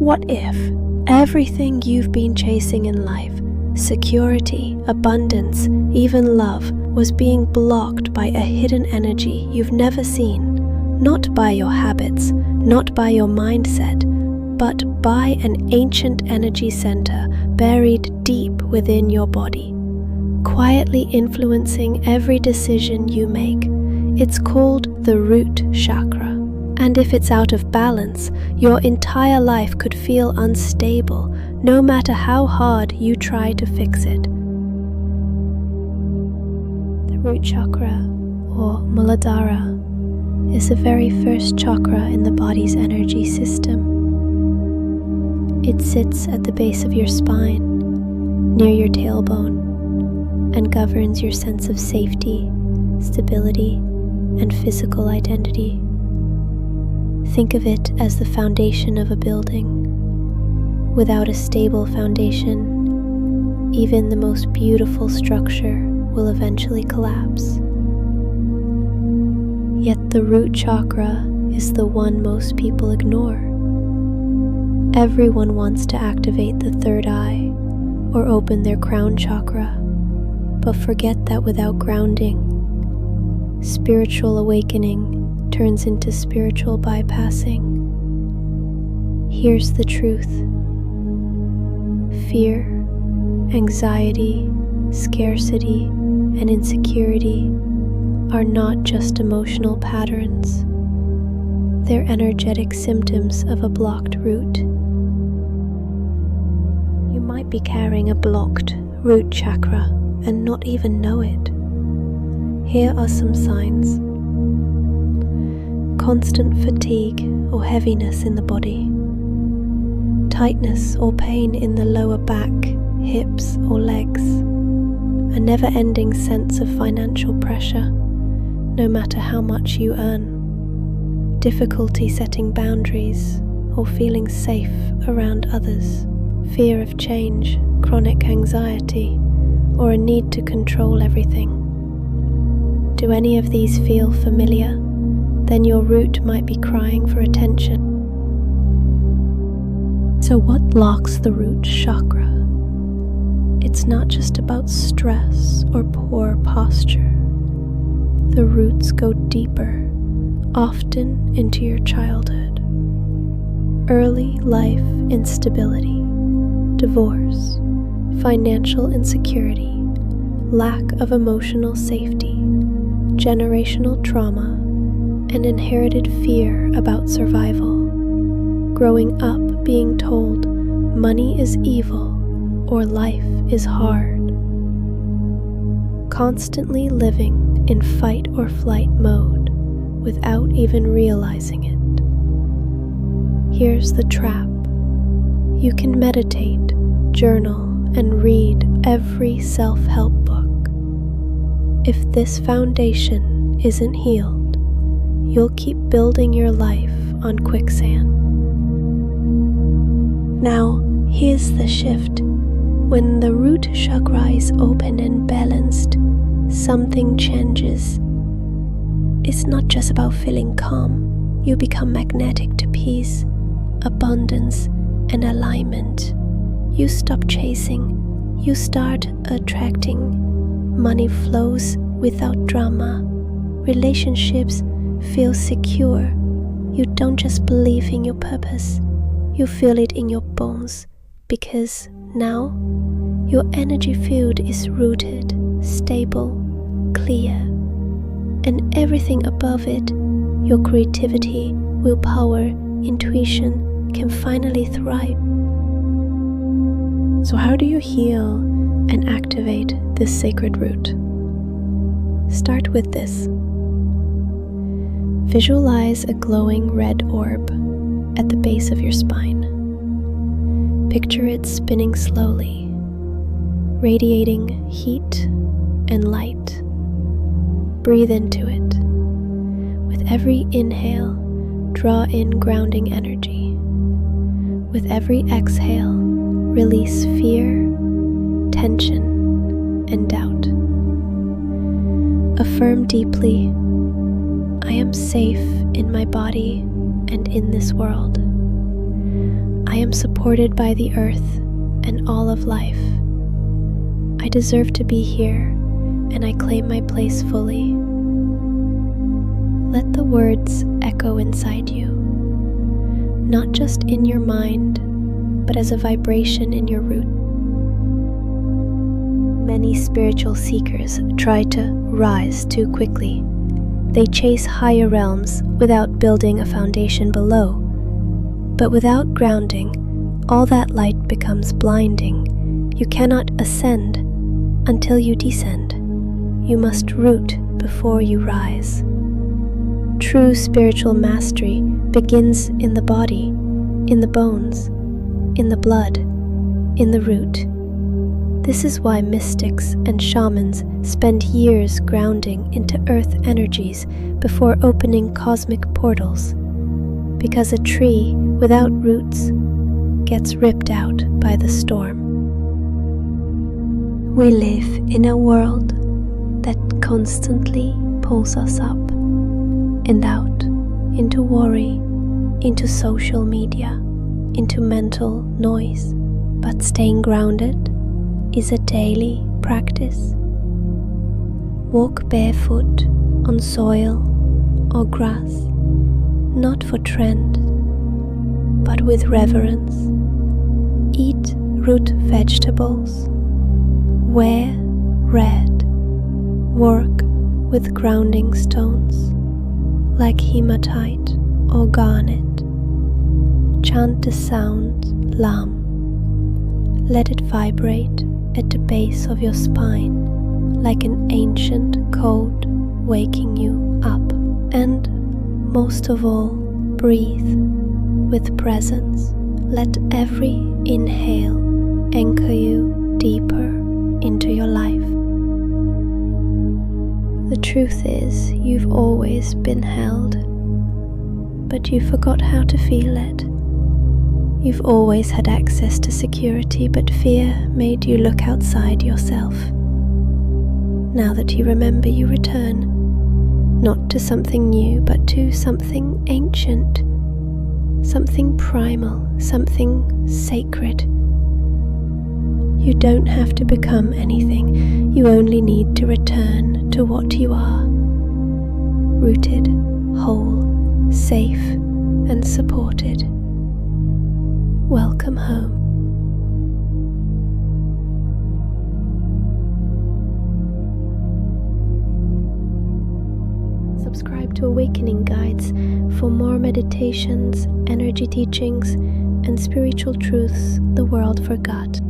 What if everything you've been chasing in life, security, abundance, even love, was being blocked by a hidden energy you've never seen? Not by your habits, not by your mindset, but by an ancient energy center buried deep within your body, quietly influencing every decision you make. It's called the Root Chakra. And if it's out of balance, your entire life could feel unstable, no matter how hard you try to fix it. The Root Chakra, or Muladhara, is the very first chakra in the body's energy system. It sits at the base of your spine, near your tailbone, and governs your sense of safety, stability, and physical identity. Think of it as the foundation of a building. Without a stable foundation, even the most beautiful structure will eventually collapse. Yet the root chakra is the one most people ignore. Everyone wants to activate the third eye or open their crown chakra, but forget that without grounding, spiritual awakening turns into spiritual bypassing. Here's the truth. Fear, anxiety, scarcity, and insecurity are not just emotional patterns. They're energetic symptoms of a blocked root. You might be carrying a blocked root chakra and not even know it. Here are some signs. Constant fatigue or heaviness in the body. Tightness or pain in the lower back, hips, or legs. A never-ending sense of financial pressure, no matter how much you earn. Difficulty setting boundaries or feeling safe around others. Fear of change, chronic anxiety, or a need to control everything. Do any of these feel familiar? Then your root might be crying for attention. So what blocks the root chakra? It's not just about stress or poor posture. The roots go deeper, often into your childhood. Early life instability, divorce, financial insecurity, lack of emotional safety, generational trauma, and inherited fear about survival. Growing up being told money is evil or life is hard. Constantly living in fight or flight mode without even realizing it. Here's the trap. You can meditate, journal, and read every self-help book. If this foundation isn't healed, you'll keep building your life on quicksand. Now, here's the shift. When the root chakra is open and balanced, something changes. It's not just about feeling calm. You become magnetic to peace, abundance, and alignment. You stop chasing. You start attracting. Money flows without drama. Relationships feel secure. You don't just believe in your purpose. You feel it in your bones, because now your energy field is rooted, stable, clear, and everything above it, your creativity, willpower, intuition, can finally thrive. So how do you heal and activate this sacred root? Start with this. Visualize a glowing red orb at the base of your spine. Picture it spinning slowly, radiating heat and light. Breathe into it. With every inhale, draw in grounding energy. With every exhale, release fear, tension, and doubt. Affirm deeply, I am safe in my body and in this world. I am supported by the earth and all of life. I deserve to be here, and I claim my place fully. Let the words echo inside you, not just in your mind, but as a vibration in your root. Many spiritual seekers try to rise too quickly. They chase higher realms without building a foundation below. But without grounding, all that light becomes blinding. You cannot ascend until you descend. You must root before you rise. True spiritual mastery begins in the body, in the bones, in the blood, in the root. This is why mystics and shamans spend years grounding into earth energies before opening cosmic portals, because a tree without roots gets ripped out by the storm. We live in a world that constantly pulls us up and out, into worry, into social media, into mental noise. But staying grounded is a daily practice. Walk barefoot on soil or grass, not for trend, but with reverence. Eat root vegetables. Wear red. Work with grounding stones like hematite or garnet. Chant the sound Lam. Let it vibrate at the base of your spine like an ancient code waking you up. And most of all, breathe with presence. Let every inhale anchor you deeper into your life. The truth is, you've always been held, but you forgot how to feel it. You've always had access to security, but fear made you look outside yourself. Now that you remember, you return, not to something new, but to something ancient, something primal, something sacred. You don't have to become anything, you only need to return to what you are. Rooted, whole, safe, and supported. Welcome home. Subscribe to Awakening Guides for more meditations, energy teachings, and spiritual truths the world forgot.